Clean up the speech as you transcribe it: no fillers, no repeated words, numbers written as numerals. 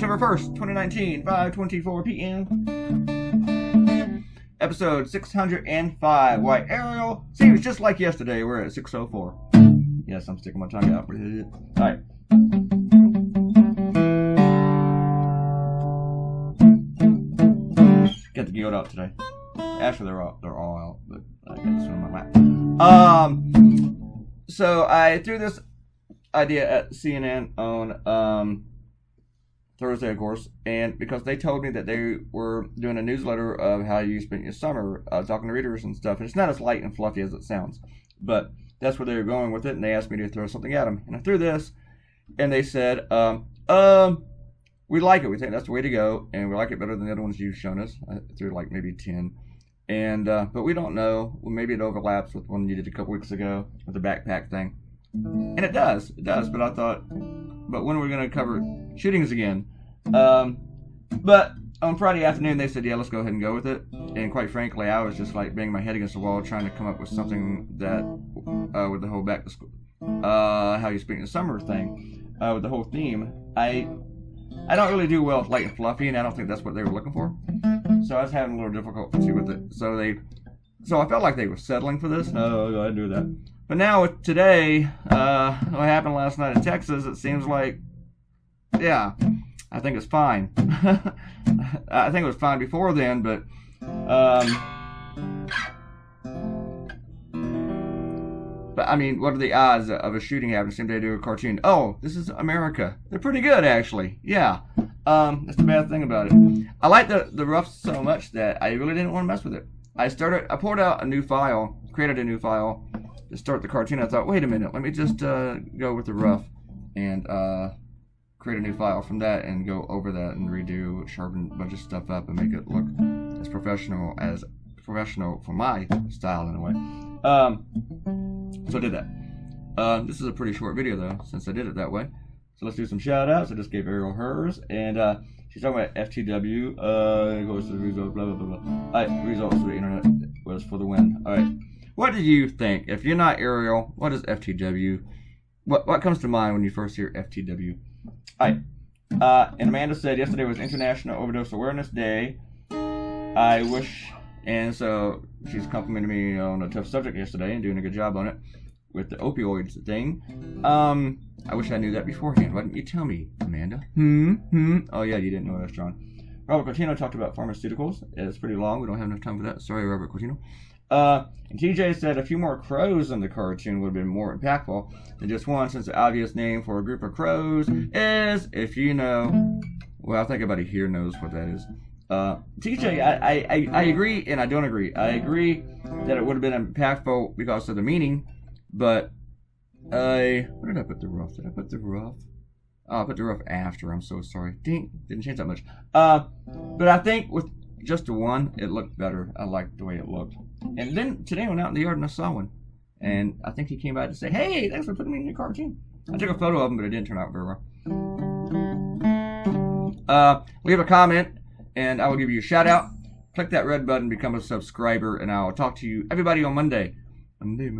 September 1st, 2019, 5:24 p.m. Episode 605. Why Ariel seems just like yesterday. We're at 604. Yes, I'm sticking my tongue out. Alright. Get the guild out today. Actually, they're all out, but I got this one in my lap. So I threw this idea at CNN on Thursday, of course, and because they told me that they were doing a newsletter of how you spent your summer, talking to readers and stuff, and it's not as light and fluffy as it sounds, but that's where they were going with it, and they asked me to throw something at them, and I threw this, and they said, we like it, we think that's the way to go, and we like it better than the other ones you've shown us. I threw like maybe 10, and but we don't know, well, maybe it overlaps with one you did a couple weeks ago with the backpack thing, and it does, but I thought, but when are we going to cover shootings again? But on Friday afternoon they said, yeah, let's go ahead and go with it. And quite frankly, I was just like banging my head against the wall trying to come up with something that, with the whole back to school, how you spend the summer thing, with the whole theme. I don't really do well with light and fluffy, and I don't think that's what they were looking for. So I was having a little difficulty with it. So I felt like they were settling for this. No, go ahead and do that. But now with today, what happened last night in Texas, it seems like, yeah, I think it's fine. I think it was fine before then, but I mean, what are the odds of a shooting happening the same day they do a cartoon? Oh, this is America. They're pretty good, actually. Yeah. That's the bad thing about it. I like the rough so much that I really didn't want to mess with it. I poured out a new file, created a new file to start the cartoon. I thought, wait a minute, let me just go with the rough and create a new file from that and go over that and redo, sharpen a bunch of stuff up and make it look as professional for my style in a way. So I did that. This is a pretty short video though, since I did it that way. So let's do some shout outs. I just gave Ariel hers, and she's talking about FTW. It goes to the results, blah blah blah blah. Alright, results of the internet was for the win. Alright. What do you think? If you're not Ariel, what is FTW? What comes to mind when you first hear FTW? Alright. And Amanda said yesterday was International Overdose Awareness Day. I wish, and so she's complimenting me on a tough subject yesterday and doing a good job on it with the opioids thing. I wish I knew that beforehand. Why didn't you tell me, Amanda? Oh yeah, you didn't know that, John. Robert Cortino talked about pharmaceuticals. It's pretty long. We don't have enough time for that. Sorry, Robert Cortino. And TJ said a few more crows in the cartoon would have been more impactful than just one, since the obvious name for a group of crows is, if you know, well, I think everybody here knows what that is. TJ, I agree and I don't agree. I agree that it would have been impactful because of the meaning, but where did I put the rough? Did I put the rough? Oh, I put the rough after. I'm so sorry. Didn't change that much. But I think with just the one, it looked better. I liked the way it looked. And then today I went out in the yard and I saw one. And I think he came by to say, hey, thanks for putting me in your cartoon. I took a photo of him, but it didn't turn out very well. Leave a comment and I will give you a shout out. Click that red button, become a subscriber, and I'll talk to you, everybody, on Monday. Monday.